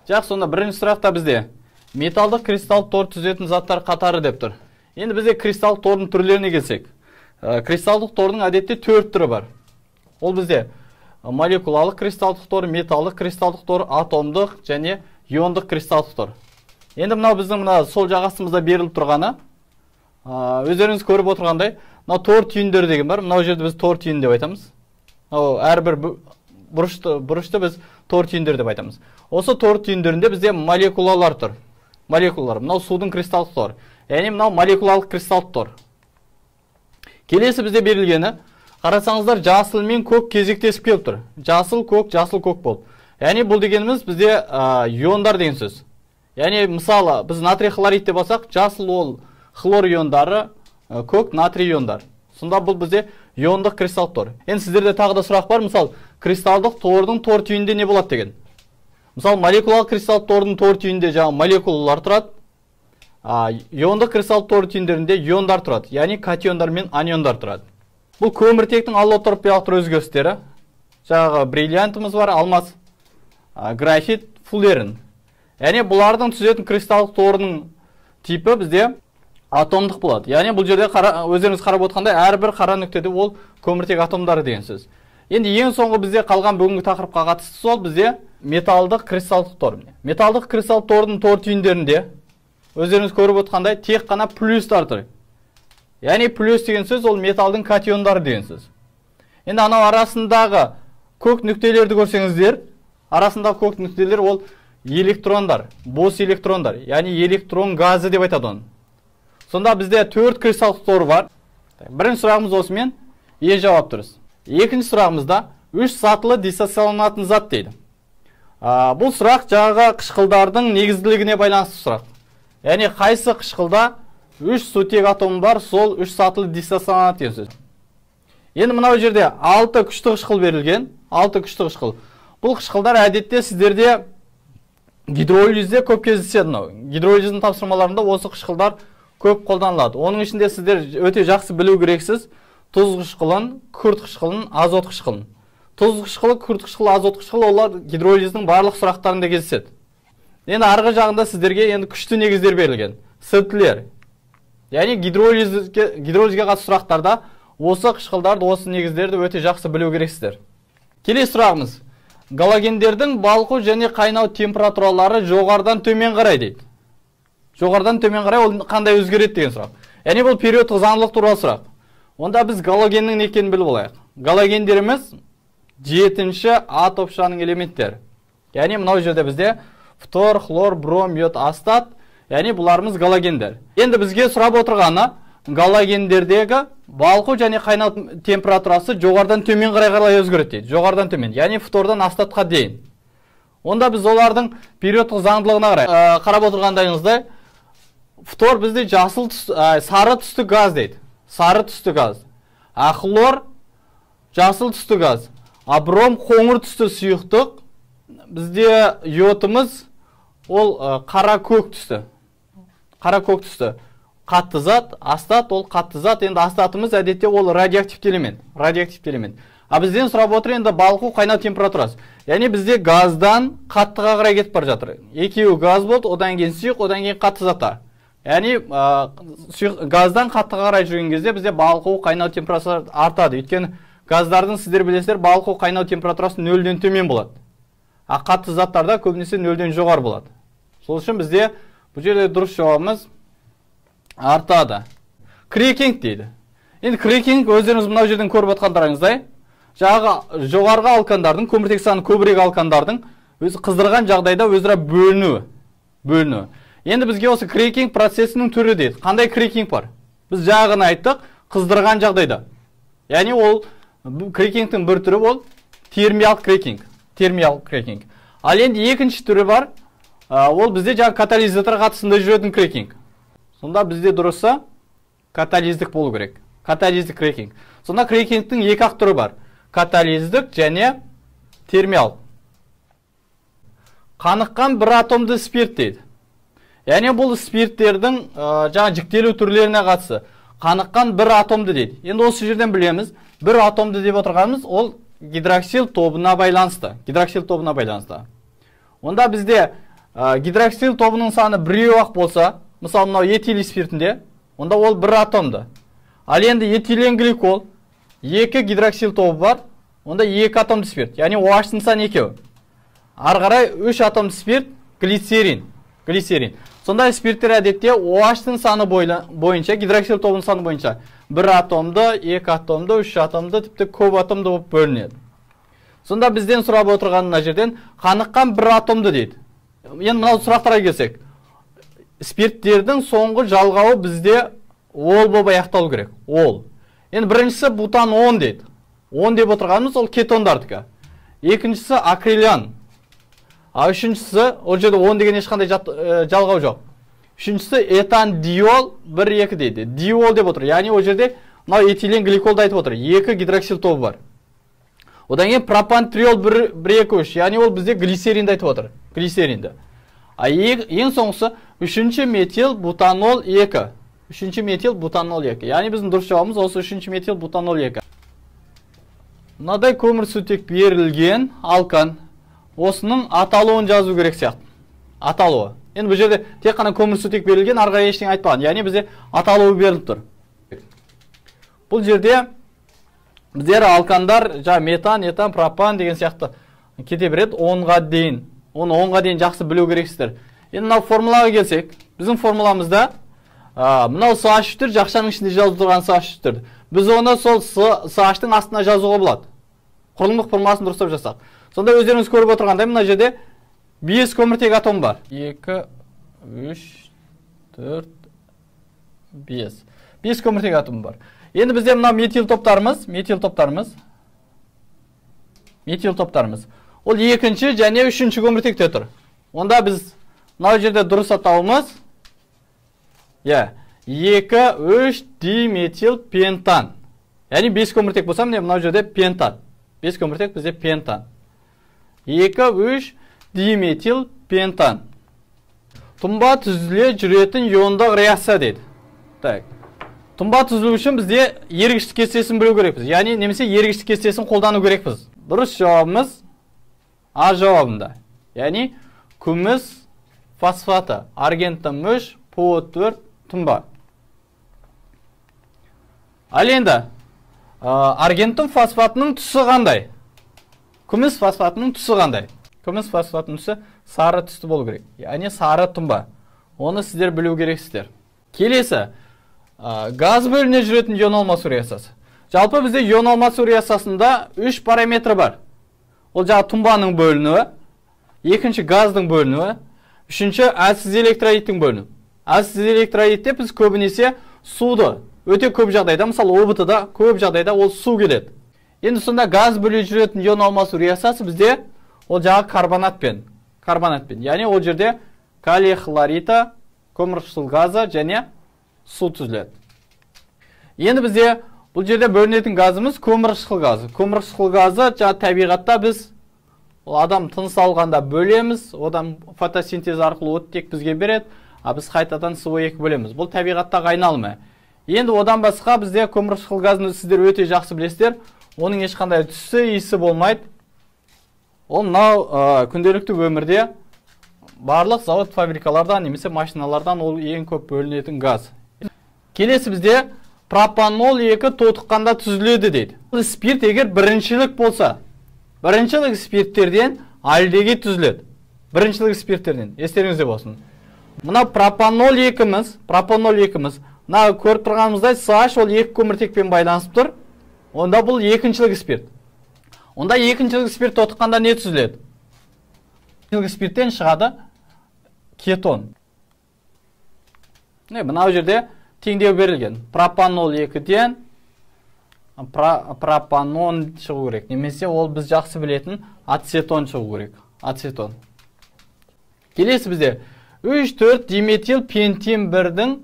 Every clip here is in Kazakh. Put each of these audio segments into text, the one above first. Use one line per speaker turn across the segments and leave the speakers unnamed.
Жақсы, сонда бірінші сұрақта бізде металдық кристалл тор түзетін заттар қатары деп тұр. Енді бізде кристалл тордың түрлеріне келсек. Кристалдық тордың әдетте 4 түрі бар. Ол бізде молекулалық кристалдық тор, металдық кристалдық тор, атомдық және иондық кристалдық тор. Енді мынау біздің сол жағасымызда беріліп тұрғаны, өздеріңіз көріп отырғандай, мынау тор түйіндері деген бар. Мынау жерде біз тор түйін деп айтамыз. Әрбір бұрышты біз тор түйіндер деп айтамыз. Осы тор түйіндерінде бізде молекулалар тұр. Молекулалар. Мынау судың кристалдық тор. Яғни мынау молекулалық кристалдық тор. Келесі бізде берілгені, қарасаңыздар, жасыл мен көк кезектесіп келіп тұр. Жасыл көк болып. Яғни бұл дегеніміз бізде иондар деген сөз. Яғни мысалы біз натрий хлорид деп алсақ, жасыл ол хлор иондары, көк натрий иондар. Сонда бұл бізде иондық кристалдық тор. Енді сіздерде тағы да сұрақ бар, мысалы кристалдық тордың тор түйінінде не болады деген. Мысалы молекулалық кристалдық тордың тор түйінінде жаңа молекулалар тұрады. Иондық кристалдық тор түйіндерінде иондар тұрады, яғни катиондар мен аниондар тұрады. Бұл көміртектің аллотропиялық өзгерістері. Жаңағы бриллиантымыз бар, алмас, графит, фуллерин. Яғни бұлардың түзетін кристалдық торының типі бізде атомдық болады. Яғни бұл жерде өздеріңіз қарап отқандай әрбір қара нүктеде ол көміртек атомдары деген сөз. Енді ең соңғы бізде қалған бүгінгі тақырыпқа қатысты сол бізде металдық кристалдық тор. Металдық кристалдық тордың тор түйіндерінде өздеріңіз көріп отқандай тек қана плюстар тұр. Яғни плюс деген сөз ол металдың катиондары деген сөз. Енді анау арасындағы көк нүктелерді көрсеңіздер, арасындағы көк нүктелер ол электрондар, бос электрондар, яғни электрон газы деп айтады оны. Сонда бізде 4 кристалдық тор бар. Бірінші сұрағымыз осымен, жауап дұрыс. Екінші сұрағымызда 3 сатылы диссоциаланатын зат дейді. Бұл сұрақ жаңағы қышқылдардың негізділігіне байланысты сұрақ. Яғни қайсы қышқылда 3 сутек атомы бар, сол 3 сатылы диссоциаланат деген сөз. Енді мынау жерде 6 күшті қышқыл берілген, 6 күшті қышқыл. Бұл қышқылдар әдетте сіздерде гидролизде көп кездеседі. Гидролиздің тапсырмаларында осы қышқылдар көп қолданылады. Оның ішінде сіздер өте жақсы білу керексіз. Тұз қышқылын, күрт қышқылын, азот қышқылын. Тұз қышқылы, күрт қышқылы, азот қышқылы олар гидролиздің барлық сұрақтарында кездеседі. Енді арғы жағында сіздерге енді күшті негіздер берілген. Сілтілер. Яғни гидролизге қатысты сұрақтарда осы қышқылдарды, осы негіздерді өте жақсы білу керексіздер. Келесі сұрағымыз. Галогендердің балқу және қайнау температуралары жоғарыдан төмен қарай дейді. Жоғарыдан төмен қарай ол қандай өзгереді деген сұрақ. Яғни бұл периодтық заңдылық туралы сұрақ. Онда біз галогеннің не екенін біліп алайық. Галогендеріміз 7-ші А топшаның элементтері. Яғни мынау жерде бізде фтор, хлор, бром, йод, астат. Яғни бұларымыз галогендер. Енді бізге сұрап отырғаны галогендердегі балқу және қайнау температурасы жоғарыдан төмен қарай өзгереді дейді. Жоғарыдан төмен, яғни фтордан астатқа дейін. Онда біз олардың периодтық заңдылығына қарай қарап отырғандайыңыздай, фтор бізде сары түсті газ дейді. Сары түсті газ. Хлор жасыл түсті газ. Бром қоңыр түсті сұйықтық. Бізде йодымыз ол қара көк түсті. Қара көк түсті. Қатты зат, астат ол қатты зат. Енді астатымыз әдетте ол радиоактивті элемент. Радиоактивті элемент. Бізден сұрап отыр енді балқу қайнау температурасы. Яғни бізде газдан қаттыға қарай кетіп бар жатыр. Екеуі газ болды, одан кейін сұйық, одан кейін қатты заттар. Яғни газдан қаттыға қарай жүрген кезде бізде балқу қайнау температурасы артады. Өйткені газдардың сіздер білесіздер балқу қайнау температурасы 0-ден төмен болады. Қатты заттарда көбінесе 0-ден жоғары болады. Сол үшін бізде бұл жерде дұрыс жауабымыз артады. Крекинг дейді. Енді крекинг өздеріңіз мынау жерден көріп отқандарыңыздай, жоғарғы алкандардың, көміртек саны көбірек алкандардың өзі қыздырған жағдайда өзара бөлінуі. Енді бізге осы крекинг процесінің түрі дейді. Қандай крекинг бар? Біз жағын айттық, қыздырған жағдайда. Яғни ол крекингтің бір түрі ол термиялық крекинг. Ал енді екінші түрі бар, ол бізде жаңа катализатор қатысында жүретін крекинг. Сонда бізде дұрысы катализдік болу керек. Катализдік крекинг. Сонда крекингтің екі ақ түрі бар. Катализдік және термиялық. Қаныққан бір атомды спирт дейді. Яғни бұл спирттердің жаңа жіктелу түрлеріне қатысы. Қаныққан бір атомды дейді. Енді осы жерден білеміз, бір атомды деп отырғанымыз ол гидроксил тобына байланысты. Онда бізде гидроксил тобының саны біреу ақ болса, мысалы мынау этил спиртінде, онда ол бір атомды. Ал енді этилен гликол, 2 гидроксил тобы бар, онда 2 атомды спирт. Яғни OH-тың саны 2. Ары қарай 3 атомды спирт, глицерин. Сонда спирттер әдетте OH-тың саны бойынша, гидроксил тобының саны бойынша 1 атомды, 2 атомды, 3 атомды, тіпті көп атомды болып бөлінеді. Сонда бізден сұрап отырған мына жерден қаныққан 1 атомды дейді. Енді мынау сұрақтарға келсек, спирттердің соңғы жалғауы бізде ол болып аяқталу керек. Ол. Енді біріншісі бутан 10 дейді. 10 деп отырғанымыз ол кетондардікі. Екіншісі акрилян. Үшіншісі, ол жерде 10 деген ешқандай жалғау жоқ. Үшіншісі этан диол 1-2 дейді. Диол деп отыр. Яғни ол жерде мынау этилен гликолды айтып отыр. 2 гидроксил тобы бар. Одан кейін пропан триол 1-2-3. Яғни ол бізде глицеринді айтып отыр. Глицеринді. Ең соңғысы 3 метил бутанол 2. 3 метил бутанол 2. Яғни біздің дұрыс жауабымыз осы 3 метил бутанол 2. Мынадай көмірсутек берілген алкан. Осының аталуын жазу керек сияқты. Аталуы. Енді бұл жерде тек қана көмірсутек берілген, арға ештеңе айтпаған. Яғни бізде аталуы беріліп тұр. Бұл жерде біздер алкандар, метан, этан, пропан деген сияқты кете береді 10-ға дейін. Оны 10-ға дейін жақсы білу керексіздер. Енді мынау формулаға келсек, біздің формуламызда мынау CH3 жақшаның ішінде жазып тұрған CH3. Біз оны сол CH-тың астына жазуға болады. Құрылымдық формуласын дұрыстап жасақ. Сонда өздеріңіз көріп отырғандай, мына жерде 5 көміртек атом бар. 2, 3, 4, 5. 5 көміртек атом бар. Енді бізде мына метил топтарымыз. Ол екінші және үшінші көміртекте тұр. Онда біз мына жерде дұрыс атауымыз 2,3 диметил пентан. Яғни 5 көміртек болса, мына жерде пентан. 5 көміртек бізде пентан. 2,3 диметил пентан. Тұнба түзіле жүретін иондық реакция дейді. Так. Тұнба түзілу үшін бізде ергіштік кестесін білу керекпіз. Яғни немесе ергіштік кестесін қолдану керекпіз. Дұрыс жауабымыз А жауабында. Яғни күміс фосфаты, аргентін мүш, ПО4 тұнба. Ал енді аргентін фосфатының түсі қандай? Күміс фосфатының түсі қандай? Күміс фосфатының түсі сары түсті болу керек. Яғни сары тұнба. Оны сіздер білу керексіздер. Келесі, газ бөліне жүретін ион алмасу реакциясы. Жалпы бізде ион алмасу реакциясында 3 параметрі бар. Ол жаңа тұнбаның бөлінуі, екінші газдың бөлінуі, үшінші әлсіз электролиттің бөлінуі. Әлсіз электролитте біз көбінесе суды, өте көп жағдайда, мысалы ОБТ-да көп жағдайда ол су келеді. Енді сонда газ бөліне жүретін ион алмасу реакциясы бізде ол жаңа карбонатпен. Яғни ол жерде калий хлорита, көмірқышқыл газы және су түзіледі. Енді бізде бұл жерде бөлінетін газымыз көмірқышқыл газы. Көмірқышқыл газы жаңа табиғатта біз адам тыныс алғанда бөлеміз, одан фотосинтез арқылы оттек бізге береді, біз қайтадан СО2 бөлеміз. Бұл табиғаттағы айналымы. Енді одан басқа бізде көмірқышқыл газын сіздер өте жақсы білесіздер. Оның ешқандай түсі, иісі болмайды. Ол мынау күнделікті өмірде барлық завод фабрикалардан немесе машиналардан ол ең көп бөлінетін газ. Келесі бізде пропанол 2 тотыққанда түзіледі дейді. Спирт егер біріншілік болса, біріншілік спирттерден альдегид түзіледі. Біріншілік спирттерден, естеріңізде болсын. Мына пропанол 2-міз, мына көріп тұрғанымыздай CH ол 2 көміртекпен байланысып тұр. Онда бұл екіншілік спирт. Онда екіншілік спирт тотыққанда не түзіледі? Екіншілік спирттен шығады кетон. Мынау жерде теңдеу берілген. Пропанол 2-ден пропанон шығу керек. Немесе ол біз жақсы білетін ацетон шығу керек. Ацетон. Келесі бізде 3,4 диметил пентин 1-дің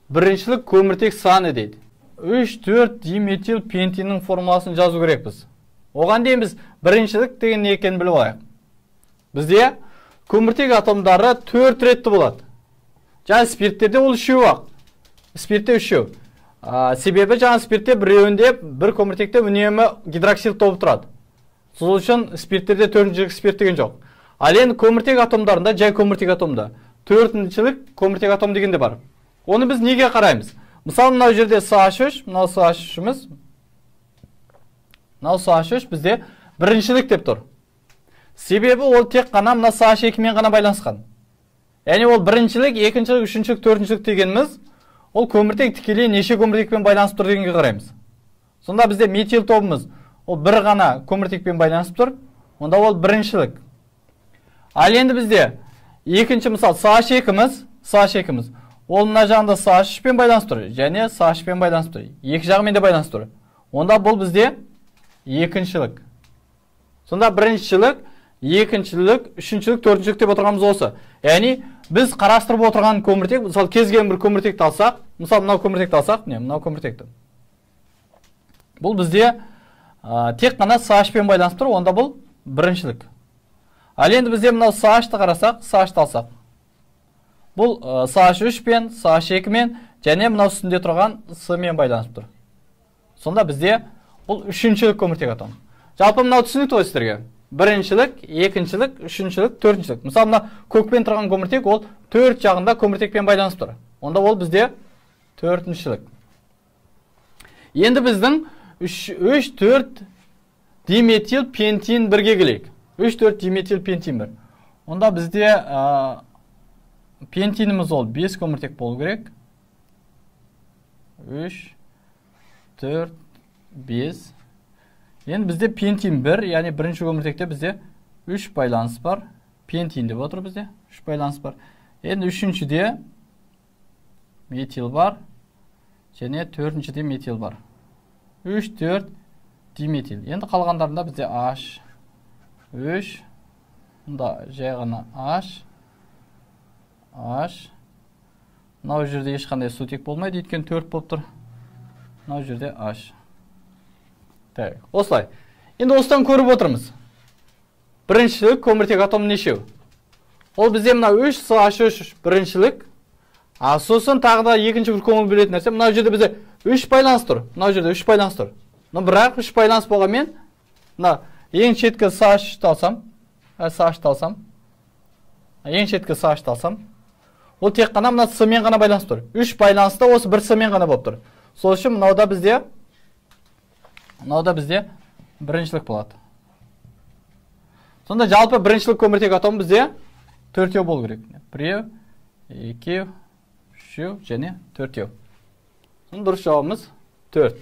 біріншілік көміртек саны дейді. 3,4 диметил пентиннің формуласын жазу керек біз. Оған дейін біз біріншілік деген не екенін біліп алайық. Бізде көміртек атомдары 4 ретті болады. Жаңа спирттерде ол 3-ақ. Спиртте 3. Себебі жаңа спиртте біреуінде бір көміртекте үнемі гидроксил тобы тұрады. Сол үшін спирттерде 4-ші спирт деген жоқ. Ал енді көміртек атомдарында, жай көміртек атомда 4-шілік көміртек атом дегенде бар. Оны біз неге қараймыз? Мысалы, мынау жерде CH3, мынау CH3'іміз. Мынау CH3 бізде 1-шілік деп тұр. Себебі ол тек қана мына CH2 мен ғана байланысқан. Яғни ол 1-шілік, 2-шілік, 3-шілік, 4-шілік дегеніміз, ол көміртек тікелей неше көміртекпен байланысып тұр дегенге қараймыз. Сонда бізде метил тобымыз, ол бір ғана көміртекпен байланысып тұр, онда ол 1-шілік. Ал енді бізде екінші мысал CH2'міз, ол мына жағында CH3 пен байланысып тұр, және CH пен байланысып тұр. Екі жағымен де байланысып тұр. Онда бұл бізде 2-шілік. Сонда 1-шілік, 2-шілік, 3-шілік, 4-шілік деп отырғанымыз осы. Яғни біз қарастырып отырған көміртек, мысалы кез келген бір көміртекті алсақ, мысалы мынау көміртекті алсақ, мынау көміртекті. Бұл бізде тек қана CH пен байланысып тұр, онда бұл 1-шілік. Ал енді бізде мынау CH-ті қарасақ, CH-ті алсақ. Бұл CH3 пен, CH2 мен, және мынау үстінде тұрған С мен байланысып тұр. Сонда бізде бұл 3-шілік көміртек атом. Жалпы мынау түсінікті ғой сіздерге. 1-шілік, 2-шілік, 3-шілік, 4-шілік. Мысалы, мына көкпен тұрған көміртек, ол 4 жағында көміртекпен байланысып тұр. Онда ол бізде 4-шілік. Енді біздің 3-4 диметил пентин бірге келейік. 3-4 диметил пентин бір. Онда бізде пентиніміз ол 5 көміртек болу керек. 3, 4, 5. Енді бізде пентин 1, яғни бірінші көміртекте бізде 3 байланыс бар. Пентин деп отыр бізде, 3 байланыс бар. Енді үшіншіде метил бар, және төртіншіде метил бар. 3-4 диметил. Енді қалғандарында бізде H, 3, мұнда жай ғана H, мынау жерде ешқандай сутек болмайды, өйткені 4 болып тұр. Мынау жерде H. Осылай. Енді осыдан көріп отырмыз. 1-шілік көміртек атом нешеу? Ол бізде мына 3 CH3 1-шілік. Сосын тағы да екінші бір көңіл бөлетін нәрсе, мынау жерде бізде 3 байланыс тұр. Мынау жерде 3 байланыс тұр. Бірақ 3 байланыс болғанмен, мына ең шеткі CH3-ті алсам, ең шеткі CH-ті алсам, ол тек қана мына С мен ғана байланыс тұр. 3 байланыста осы бір С мен ғана болып тұр. Сол үшін мынауда бізде 1-шілік болады. Сонда жалпы 1-шілік көміртек атом бізде 4-еу болу керек. 1, 2, 3 және 4-еу. Дұрыс жауабымыз 4.